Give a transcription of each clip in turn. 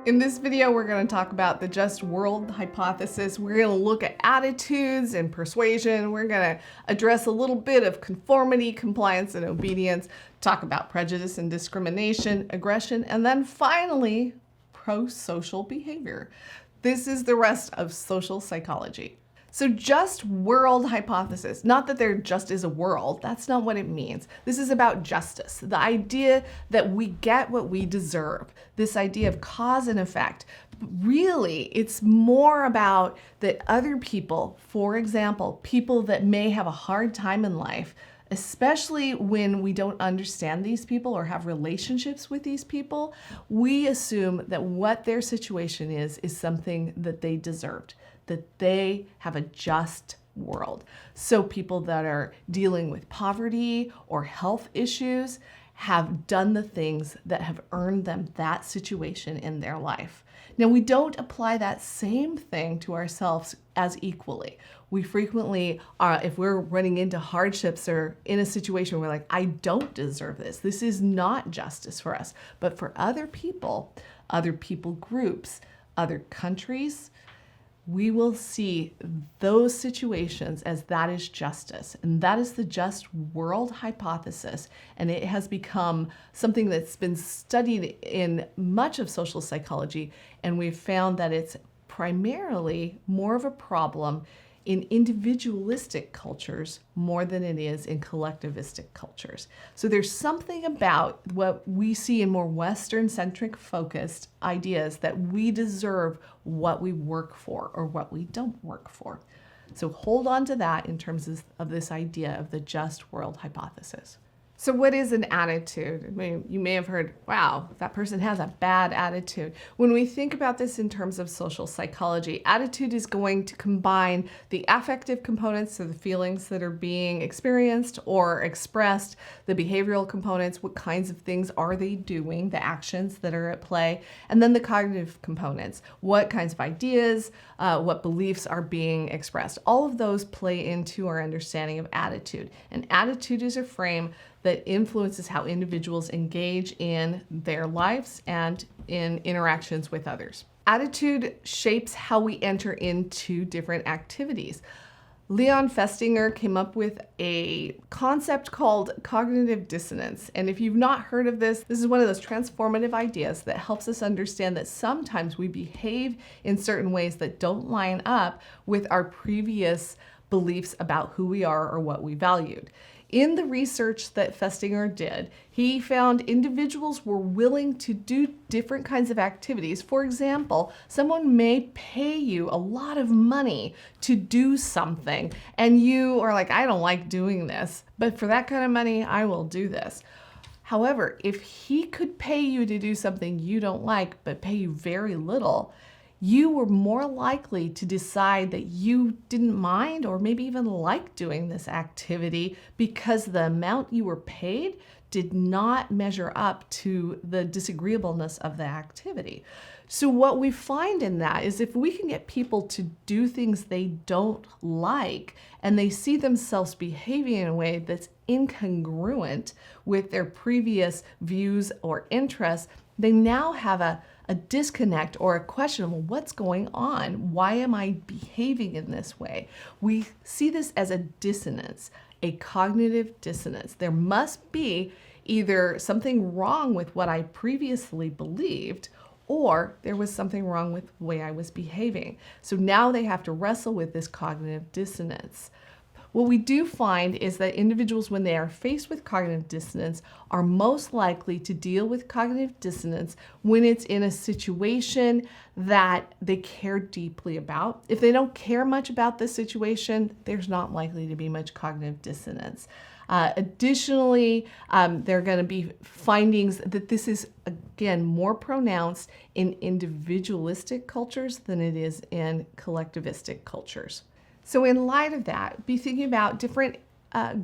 In this video, we're going to talk about the just world hypothesis. We're going to look at attitudes and persuasion. We're going to address a little bit of conformity, compliance, and obedience, talk about prejudice and discrimination, aggression, and then finally, pro-social behavior. This is the rest of social psychology. So just world hypothesis, not that there just is a world, that's not what it means. This is about justice, the idea that we get what we deserve, this idea of cause and effect. Really, it's more about that other people, for example, people that may have a hard time in life, especially when we don't understand these people or have relationships with these people, we assume that what their situation is something that they deserved, that they have a just world. So people that are dealing with poverty or health issues have done the things that have earned them that situation in their life. Now, we don't apply that same thing to ourselves as equally. We frequently are, if we're running into hardships or in a situation where we're like, I don't deserve this. This is not justice for us. But for other people groups, other countries, we will see those situations as that is justice. And that is the just world hypothesis. And it has become something that's been studied in much of social psychology. And we've found that it's primarily more of a problem in individualistic cultures more than it is in collectivistic cultures. So there's something about what we see in more Western-centric focused ideas that we deserve what we work for or what we don't work for. So hold on to that in terms of this idea of the just world hypothesis. So what is an attitude? I mean, you may have heard, wow, that person has a bad attitude. When we think about this in terms of social psychology, attitude is going to combine the affective components, so the feelings that are being experienced or expressed, the behavioral components, what kinds of things are they doing, the actions that are at play, and then the cognitive components, what kinds of ideas, what beliefs are being expressed. All of those play into our understanding of attitude. And attitude is a frame that influences how individuals engage in their lives and in interactions with others. Attitude shapes how we enter into different activities. Leon Festinger came up with a concept called cognitive dissonance. And if you've not heard of this, this is one of those transformative ideas that helps us understand that sometimes we behave in certain ways that don't line up with our previous beliefs about who we are or what we valued. In the research that Festinger did, he found individuals were willing to do different kinds of activities. For example, someone may pay you a lot of money to do something, and you are like, I don't like doing this, but for that kind of money, I will do this. However, if he could pay you to do something you don't like, but pay you very little, you were more likely to decide that you didn't mind or maybe even like doing this activity because the amount you were paid did not measure up to the disagreeableness of the activity. So what we find in that is if we can get people to do things they don't like and they see themselves behaving in a way that's incongruent with their previous views or interests, they now have a disconnect or a question, well, what's going on? Why am I behaving in this way? We see this as a dissonance, a cognitive dissonance. There must be either something wrong with what I previously believed, or there was something wrong with the way I was behaving. So now they have to wrestle with this cognitive dissonance. What we do find is that individuals, when they are faced with cognitive dissonance, are most likely to deal with cognitive dissonance when it's in a situation that they care deeply about. If they don't care much about the situation, there's not likely to be much cognitive dissonance. Additionally, there are going to be findings that this is, again, more pronounced in individualistic cultures than it is in collectivistic cultures. So in light of that, be thinking about different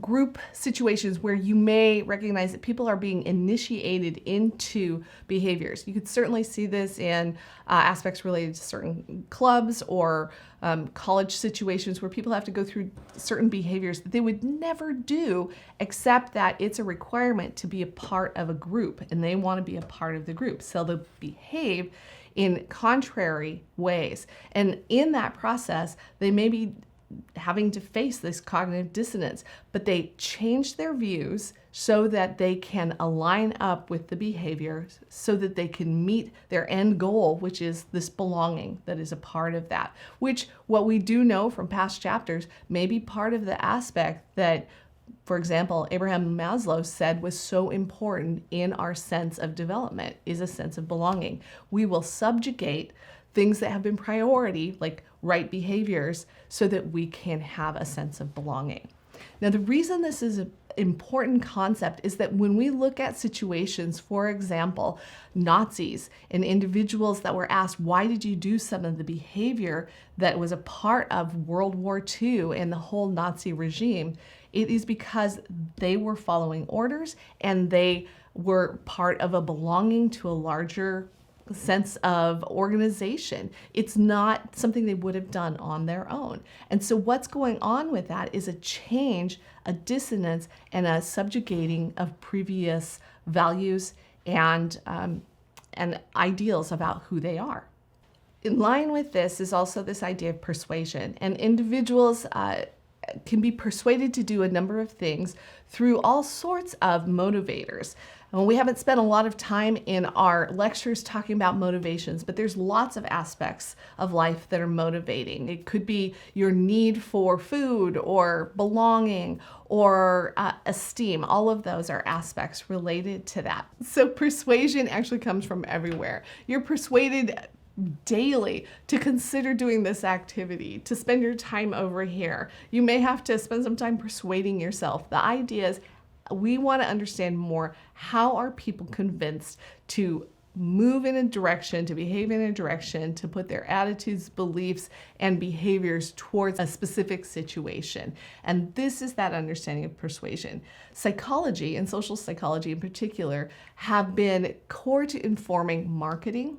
group situations where you may recognize that people are being initiated into behaviors. You could certainly see this in aspects related to certain clubs or college situations where people have to go through certain behaviors that they would never do, except that it's a requirement to be a part of a group and they want to be a part of the group. So they'll behave in contrary ways. And in that process, they may be having to face this cognitive dissonance, but they change their views so that they can align up with the behavior so that they can meet their end goal, which is this belonging that is a part of that, which what we do know from past chapters may be part of the aspect that, for example, Abraham Maslow said was so important in our sense of development is a sense of belonging. We will subjugate things that have been priority, like right behaviors, so that we can have a sense of belonging. Now, the reason this is an important concept is that when we look at situations, for example, Nazis and individuals that were asked, why did you do some of the behavior that was a part of World War II and the whole Nazi regime, it is because they were following orders and they were part of a belonging to a larger sense of organization. It's not something they would have done on their own. And so what's going on with that is a change, a dissonance, and a subjugating of previous values and ideals about who they are. In line with this is also this idea of persuasion. And individuals can be persuaded to do a number of things through all sorts of motivators. And we haven't spent a lot of time in our lectures talking about motivations, but there's lots of aspects of life that are motivating. It could be your need for food or belonging or esteem. All of those are aspects related to that. So persuasion actually comes from everywhere. You're persuaded daily to consider doing this activity, to spend your time over here. You may have to spend some time persuading yourself. The idea is we want to understand more, how are people convinced to move in a direction, to behave in a direction, to put their attitudes, beliefs, and behaviors towards a specific situation. And this is that understanding of persuasion. Psychology, and social psychology in particular, have been core to informing marketing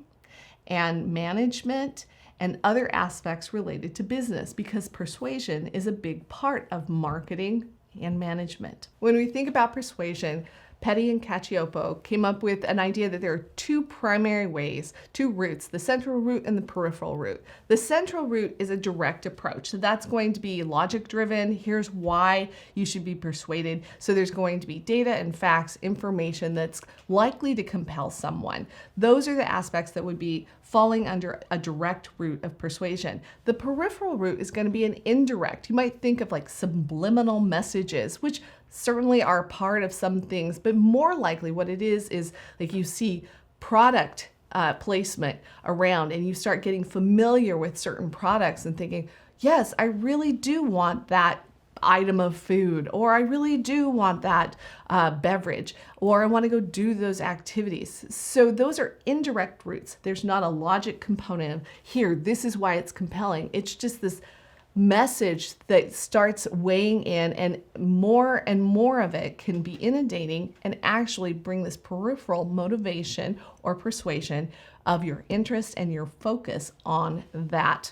and management and other aspects related to business, because persuasion is a big part of marketing and management. When we think about persuasion, Petty and Cacioppo came up with an idea that there are two primary ways, two routes, the central route and the peripheral route. The central route is a direct approach. So that's going to be logic driven. Here's why you should be persuaded. So there's going to be data and facts, information that's likely to compel someone. Those are the aspects that would be falling under a direct route of persuasion. The peripheral route is going to be an indirect. You might think of like subliminal messages, which certainly are part of some things, but more likely what it is like you see product placement around and you start getting familiar with certain products and thinking, yes, I really do want that item of food, or I really do want that beverage, or I want to go do those activities. So those are indirect routes. There's not a logic component of here, this is why it's compelling. It's just this message that starts weighing in, and more of it can be inundating and actually bring this peripheral motivation or persuasion of your interest and your focus on that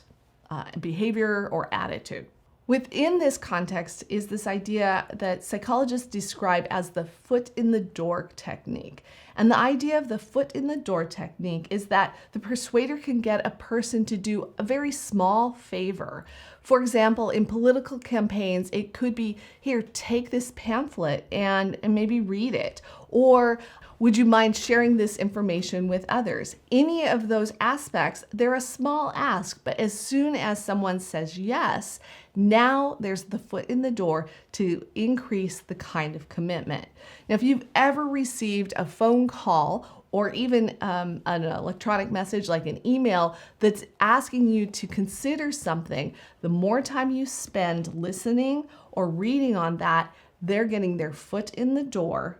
behavior or attitude. Within this context is this idea that psychologists describe as the foot in the door technique. And the idea of the foot in the door technique is that the persuader can get a person to do a very small favor. For example, in political campaigns, it could be, here, take this pamphlet and maybe read it. Or would you mind sharing this information with others? Any of those aspects, they're a small ask, but as soon as someone says yes, now there's the foot in the door to increase the kind of commitment. Now, if you've ever received a phone call or even an electronic message like an email that's asking you to consider something, the more time you spend listening or reading on that, they're getting their foot in the door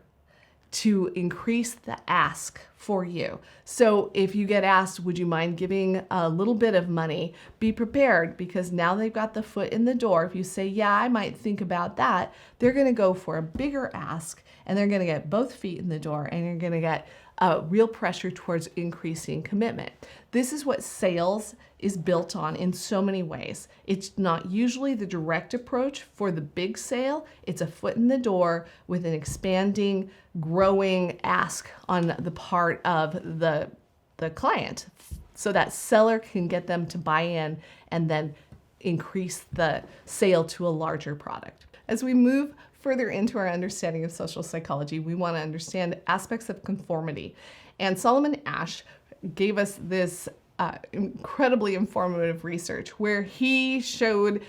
to increase the ask for you. So if you get asked, would you mind giving a little bit of money, be prepared, because now they've got the foot in the door. If you say, yeah, I might think about that, they're going to go for a bigger ask, and they're going to get both feet in the door, and you're going to get real pressure towards increasing commitment. This is what sales is built on in so many ways. It's not usually the direct approach for the big sale. It's a foot in the door with an expanding, growing ask on the part of the client. so that seller can get them to buy in and then increase the sale to a larger product. As we move further into our understanding of social psychology, we want to understand aspects of conformity. And Solomon Asch gave us this incredibly informative research where he showed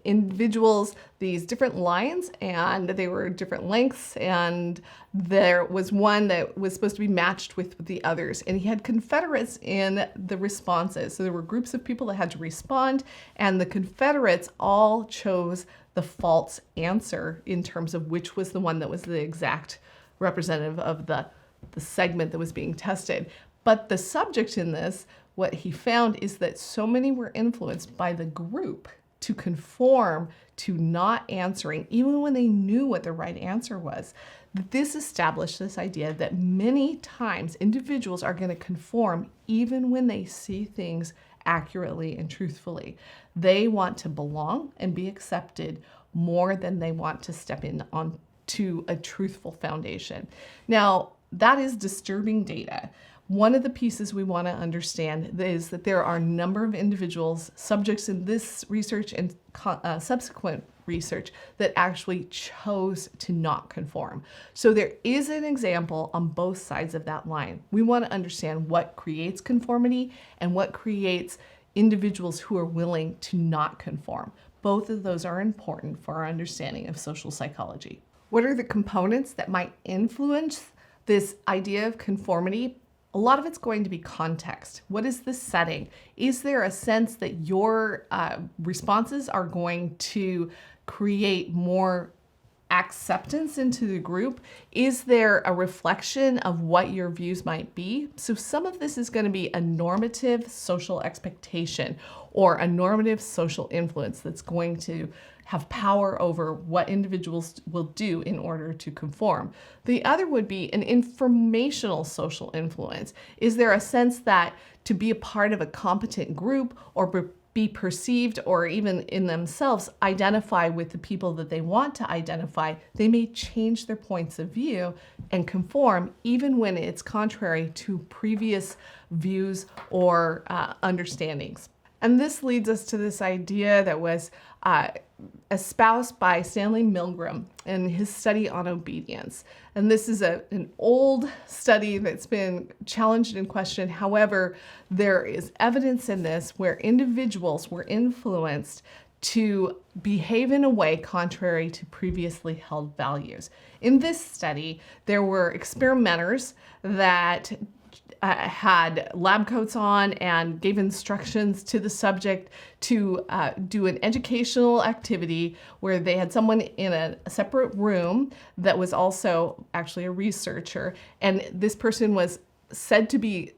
individuals these different lines, and they were different lengths, and there was one that was supposed to be matched with the others, and he had confederates in the responses. So there were groups of people that had to respond, and the confederates all chose the false answer in terms of which was the one that was the exact representative of the segment that was being tested. But the subject in this, what he found is that so many were influenced by the group to conform to not answering, even when they knew what the right answer was. This established this idea that many times individuals are going to conform even when they see things accurately and truthfully. They want to belong and be accepted more than they want to step in onto a truthful foundation. Now, that is disturbing data. One of the pieces we want to understand is that there are a number of individuals, subjects in this research and subsequent research, that actually chose to not conform. So there is an example on both sides of that line. We want to understand what creates conformity and what creates individuals who are willing to not conform. Both of those are important for our understanding of social psychology. What are the components that might influence this idea of conformity? A lot of it's going to be context. What is the setting? Is there a sense that your responses are going to create more acceptance into the group? Is there a reflection of what your views might be? So some of this is going to be a normative social expectation or a normative social influence that's going to have power over what individuals will do in order to conform. The other would be an informational social influence. Is there a sense that to be a part of a competent group or be perceived or even in themselves identify with the people that they want to identify, they may change their points of view and conform even when it's contrary to previous views or understandings. And this leads us to this idea that was espoused by Stanley Milgram in his study on obedience. And this is an old study that's been challenged and questioned. However, there is evidence in this where individuals were influenced to behave in a way contrary to previously held values. In this study, there were experimenters that had lab coats on and gave instructions to the subject to do an educational activity where they had someone in a separate room that was also actually a researcher, and this person was said to be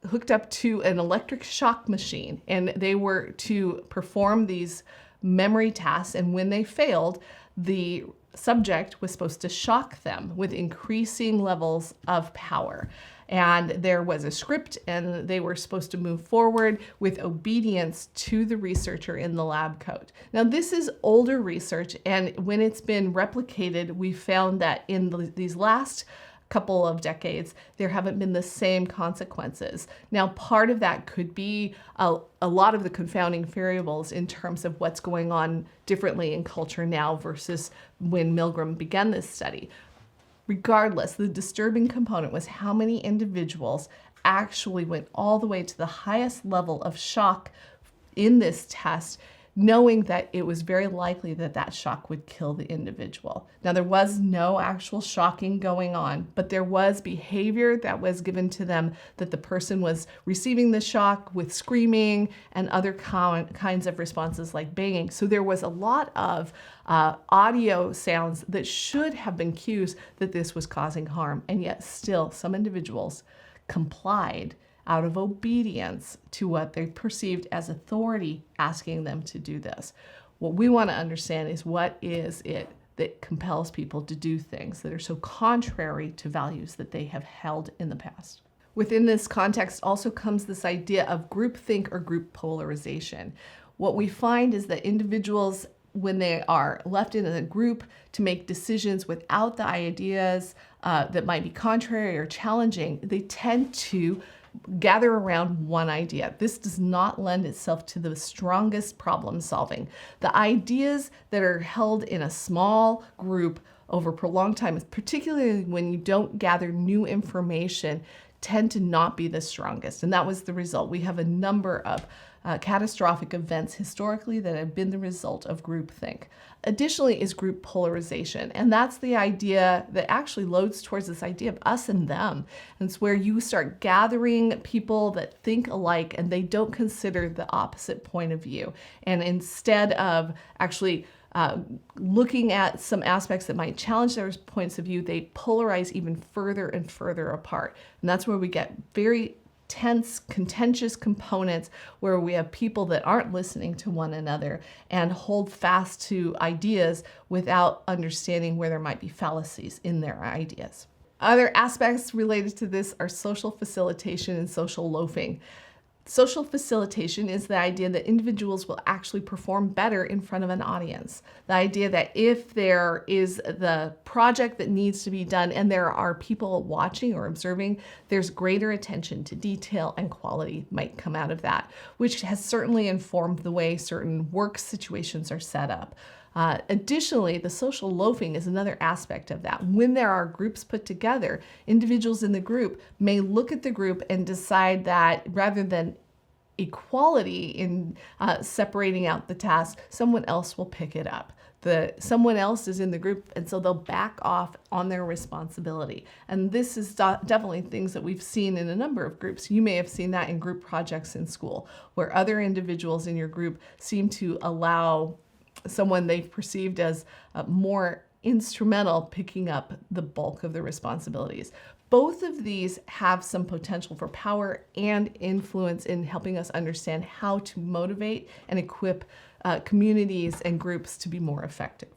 hooked up to an electric shock machine, and they were to perform these memory tasks, and when they failed, the subject was supposed to shock them with increasing levels of power. And there was a script, and they were supposed to move forward with obedience to the researcher in the lab coat. Now, this is older research, and when it's been replicated, we found that in these last couple of decades, there haven't been the same consequences. Now, part of that could be a lot of the confounding variables in terms of what's going on differently in culture now versus when Milgram began this study. Regardless, the disturbing component was how many individuals actually went all the way to the highest level of shock in this test, knowing that it was very likely that that shock would kill the individual. Now, there was no actual shocking going on, but there was behavior that was given to them that the person was receiving the shock with screaming and other kinds of responses like banging. So there was a lot of audio sounds that should have been cues that this was causing harm, and yet still some individuals complied out of obedience to what they perceived as authority asking them to do this. What we want to understand is what is it that compels people to do things that are so contrary to values that they have held in the past. Within this context also comes this idea of groupthink or group polarization. What we find is that individuals, when they are left in a group to make decisions without the ideas that might be contrary or challenging, they tend to gather around one idea. This does not lend itself to the strongest problem solving. The ideas that are held in a small group over prolonged time, particularly when you don't gather new information, tend to not be the strongest. And that was the result. We have a number of catastrophic events historically that have been the result of groupthink. Additionally is group polarization. And that's the idea that actually loads towards this idea of us and them. And it's where you start gathering people that think alike and they don't consider the opposite point of view. And instead of actually looking at some aspects that might challenge their points of view, they polarize even further and further apart. And that's where we get very tense, contentious components where we have people that aren't listening to one another and hold fast to ideas without understanding where there might be fallacies in their ideas. Other aspects related to this are social facilitation and social loafing. Social facilitation is the idea that individuals will actually perform better in front of an audience. The idea that if there is the project that needs to be done and there are people watching or observing, there's greater attention to detail and quality might come out of that, which has certainly informed the way certain work situations are set up. Additionally, the social loafing is another aspect of that. When there are groups put together, individuals in the group may look at the group and decide that rather than equality in separating out the task, someone else will pick it up. Someone else is in the group, and so they'll back off on their responsibility. And this is definitely things that we've seen in a number of groups. You may have seen that in group projects in school, where other individuals in your group seem to allow someone they've perceived as more instrumental picking up the bulk of the responsibilities. Both of these have some potential for power and influence in helping us understand how to motivate and equip communities and groups to be more effective.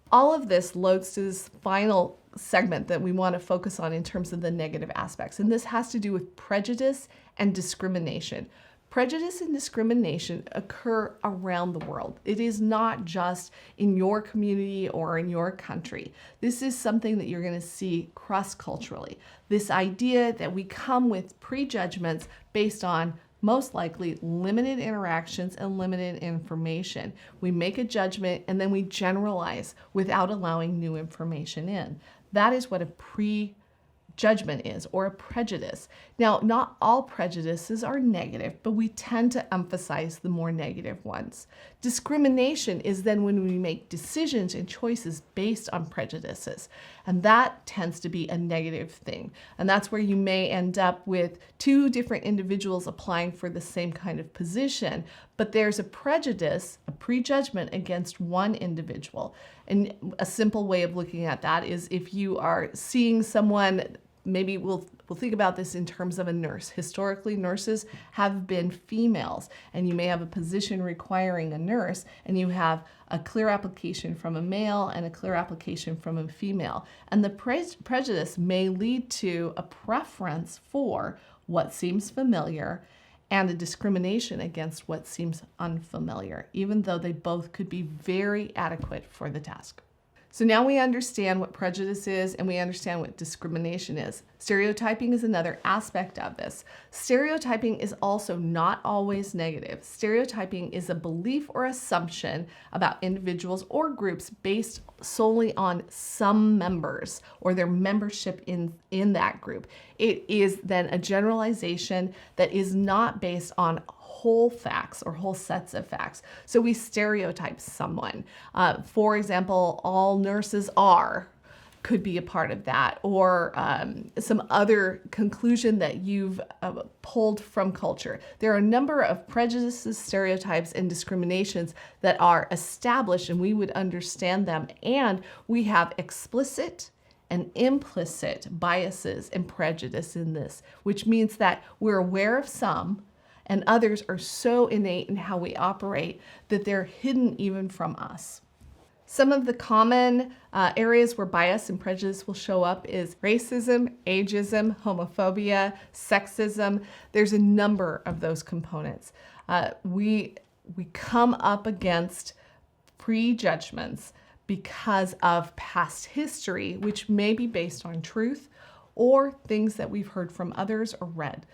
All of this loads to this final segment that we want to focus on in terms of the negative aspects, and this has to do with prejudice and discrimination. Prejudice and discrimination occur around the world. It is not just in your community or in your country. This is something that you're going to see cross-culturally. This idea that we come with prejudgments based on most likely limited interactions and limited information. We make a judgment and then we generalize without allowing new information in. That is what a prejudgment is, or a prejudice. Now, not all prejudices are negative, but we tend to emphasize the more negative ones. Discrimination is then when we make decisions and choices based on prejudices, and that tends to be a negative thing. And that's where you may end up with two different individuals applying for the same kind of position, but there's a prejudice, a prejudgment against one individual. And a simple way of looking at that is if you are seeing someone, maybe we'll think about this in terms of a nurse. Historically, nurses have been females, and you may have a position requiring a nurse, and you have a clear application from a male and a clear application from a female. And the prejudice may lead to a preference for what seems familiar and a discrimination against what seems unfamiliar, even though they both could be very adequate for the task. So now we understand what prejudice is and we understand what discrimination is. Stereotyping is another aspect of this. Stereotyping is also not always negative. Stereotyping is a belief or assumption about individuals or groups based solely on some members or their membership in that group. It is then a generalization that is not based on whole facts or whole sets of facts. So we stereotype someone. For example, all nurses are could be a part of that, or some other conclusion that you've pulled from culture. There are a number of prejudices, stereotypes, and discriminations that are established, and we would understand them. And we have explicit and implicit biases and prejudice in this, which means that we're aware of some, and others are so innate in how we operate that they're hidden even from us. Some of the common areas where bias and prejudice will show up is racism, ageism, homophobia, sexism. There's a number of those components. We come up against prejudgments because of past history, which may be based on truth or things that we've heard from others or read.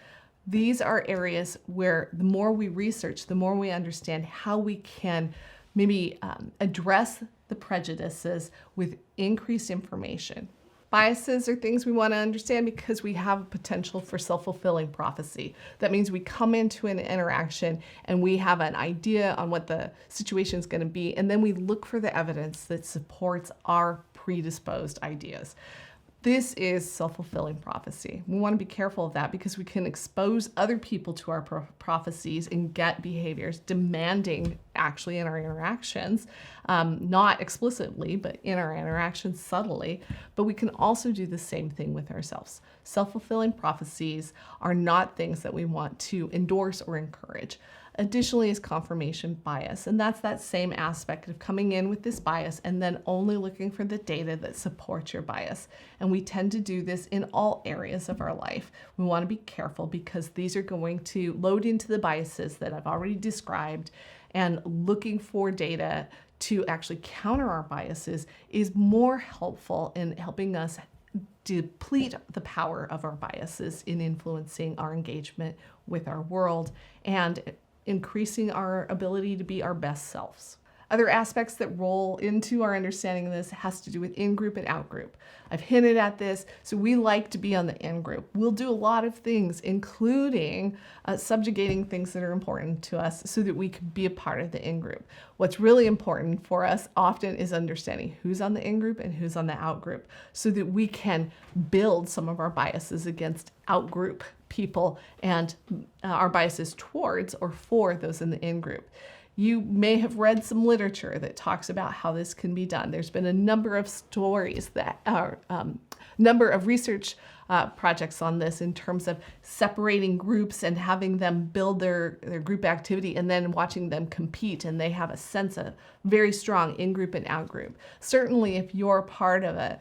These are areas where the more we research, the more we understand how we can maybe address the prejudices with increased information. Biases are things we want to understand because we have a potential for self-fulfilling prophecy. That means we come into an interaction and we have an idea on what the situation is going to be, and then we look for the evidence that supports our predisposed ideas. This is self-fulfilling prophecy. We want to be careful of that because we can expose other people to our prophecies and get behaviors demanding actually in our interactions, not explicitly, but in our interactions subtly. But we can also do the same thing with ourselves. Self-fulfilling prophecies are not things that we want to endorse or encourage. Additionally is confirmation bias, and that's that same aspect of coming in with this bias and then only looking for the data that supports your bias. And we tend to do this in all areas of our life. We want to be careful because these are going to load into the biases that I've already described, and looking for data to actually counter our biases is more helpful in helping us deplete the power of our biases in influencing our engagement with our world and increasing our ability to be our best selves. Other aspects that roll into our understanding of this has to do with in-group and out-group. I've hinted at this, so we like to be on the in-group. We'll do a lot of things, including subjugating things that are important to us so that we can be a part of the in-group. What's really important for us often is understanding who's on the in-group and who's on the out-group so that we can build some of our biases against out-group people and our biases towards or for those in the in-group. You may have read some literature that talks about how this can be done. There's been a number of stories that are, number of research projects on this in terms of separating groups and having them build their group activity and then watching them compete, and they have a sense of very strong in-group and out-group. Certainly if you're part of a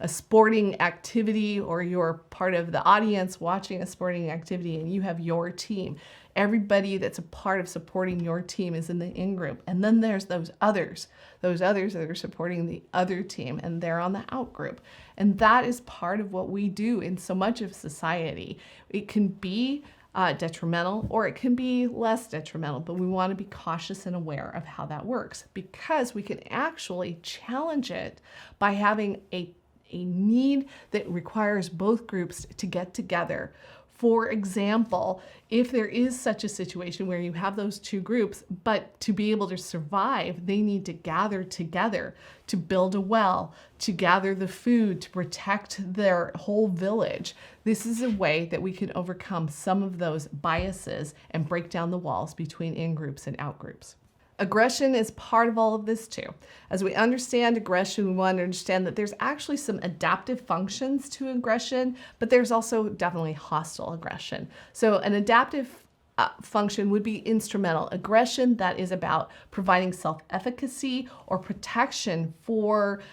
sporting activity or you're part of the audience watching a sporting activity and you have your team, everybody that's a part of supporting your team is in the in-group. And then there's those others that are supporting the other team, and they're on the out-group. And that is part of what we do in so much of society. It can be detrimental or it can be less detrimental, but we want to be cautious and aware of how that works because we can actually challenge it by having a need that requires both groups to get together. For example, if there is such a situation where you have those two groups, but to be able to survive, they need to gather together to build a well, to gather the food, to protect their whole village. This is a way that we can overcome some of those biases and break down the walls between in-groups and out-groups. Aggression is part of all of this too. As we understand aggression, we want to understand that there's actually some adaptive functions to aggression, but there's also definitely hostile aggression. So an adaptive function would be instrumental aggression that is about providing self-efficacy or protection for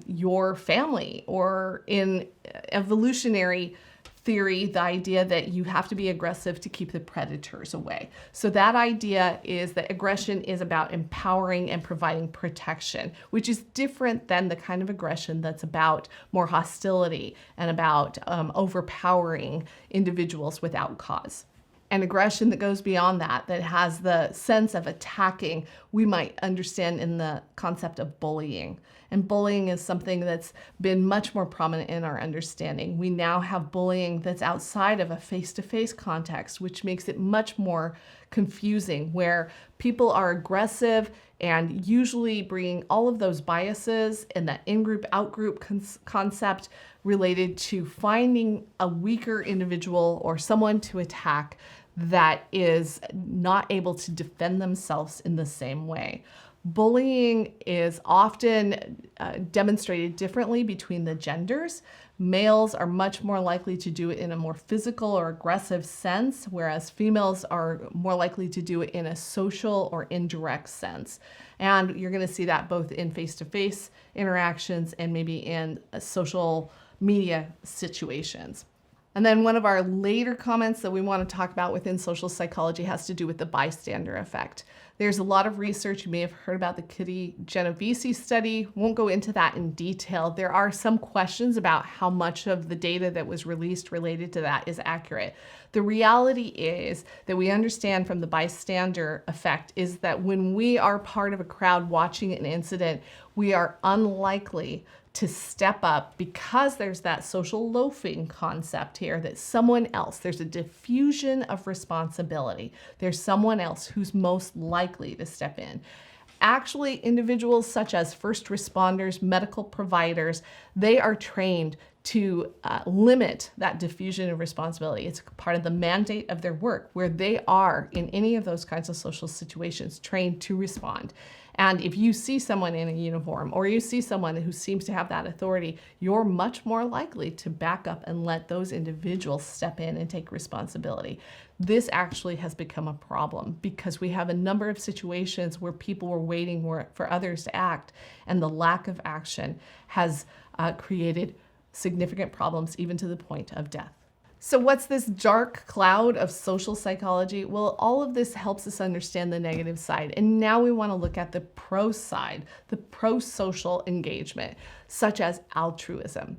your family, or in evolutionary theory, the idea that you have to be aggressive to keep the predators away. So that idea is that aggression is about empowering and providing protection, which is different than the kind of aggression that's about more hostility and about overpowering individuals without cause. And aggression that goes beyond that, that has the sense of attacking, we might understand in the concept of bullying. And bullying is something that's been much more prominent in our understanding. We now have bullying that's outside of a face-to-face context, which makes it much more confusing, where people are aggressive and usually bringing all of those biases and that in-group, out-group concept related to finding a weaker individual or someone to attack that is not able to defend themselves in the same way. Bullying is often demonstrated differently between the genders. Males are much more likely to do it in a more physical or aggressive sense, whereas females are more likely to do it in a social or indirect sense. And you're going to see that both in face-to-face interactions and maybe in social media situations. And then one of our later comments that we want to talk about within social psychology has to do with the bystander effect. There's a lot of research. You may have heard about the Kitty Genovese study. Won't go into that in detail. There are some questions about how much of the data that was released related to that is accurate. The reality is that we understand from the bystander effect is that when we are part of a crowd watching an incident, we are unlikely to step up because there's that social loafing concept here that someone else, there's a diffusion of responsibility. There's someone else who's most likely to step in. Actually, individuals such as first responders, medical providers, they are trained to limit that diffusion of responsibility. It's part of the mandate of their work where they are in any of those kinds of social situations trained to respond. And if you see someone in a uniform or you see someone who seems to have that authority, you're much more likely to back up and let those individuals step in and take responsibility. This actually has become a problem because we have a number of situations where people were waiting for others to act, and the lack of action has created significant problems, even to the point of death. So what's this dark cloud of social psychology? Well, all of this helps us understand the negative side. And now we want to look at the pro side, the pro-social engagement, such as altruism.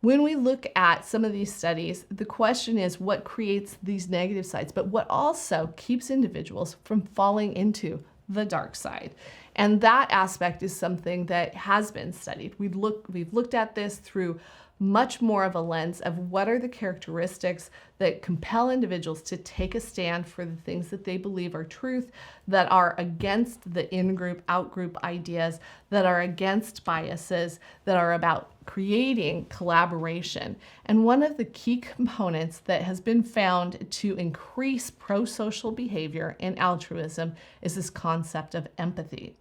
When we look at some of these studies, the question is what creates these negative sides, but what also keeps individuals from falling into the dark side. And that aspect is something that has been studied. We've looked at this through much more of a lens of what are the characteristics that compel individuals to take a stand for the things that they believe are truth, that are against the in-group, out-group ideas, that are against biases, that are about creating collaboration. And one of the key components that has been found to increase pro-social behavior and altruism is this concept of empathy.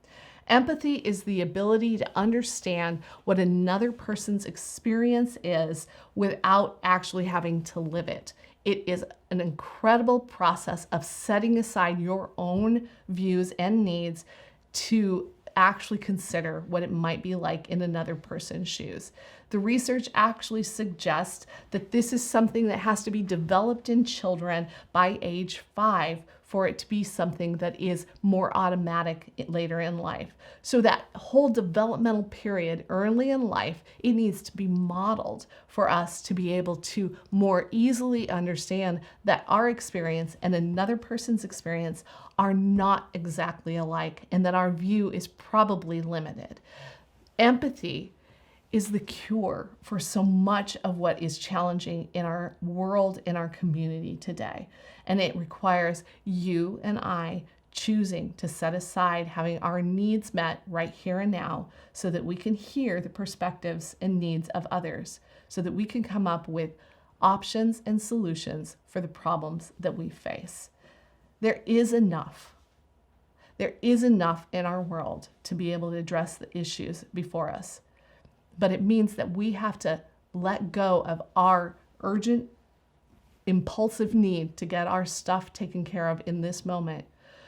Empathy is the ability to understand what another person's experience is without actually having to live it. It is an incredible process of setting aside your own views and needs to actually consider what it might be like in another person's shoes. The research actually suggests that this is something that has to be developed in children by age 5 for it to be something that is more automatic later in life. So that whole developmental period early in life, it needs to be modeled for us to be able to more easily understand that our experience and another person's experience are not exactly alike and that our view is probably limited. Empathy is the cure for so much of what is challenging in our world, in our community today. And it requires you and I choosing to set aside having our needs met right here and now so that we can hear the perspectives and needs of others, so that we can come up with options and solutions for the problems that we face. There is enough. There is enough in our world to be able to address the issues before us. But it means that we have to let go of our urgent, impulsive need to get our stuff taken care of in this moment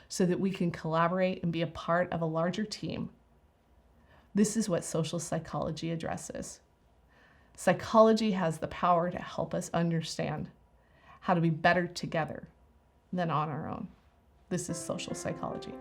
so that we can collaborate and be a part of a larger team. This is what social psychology addresses. Psychology has the power to help us understand how to be better together than on our own. This is social psychology.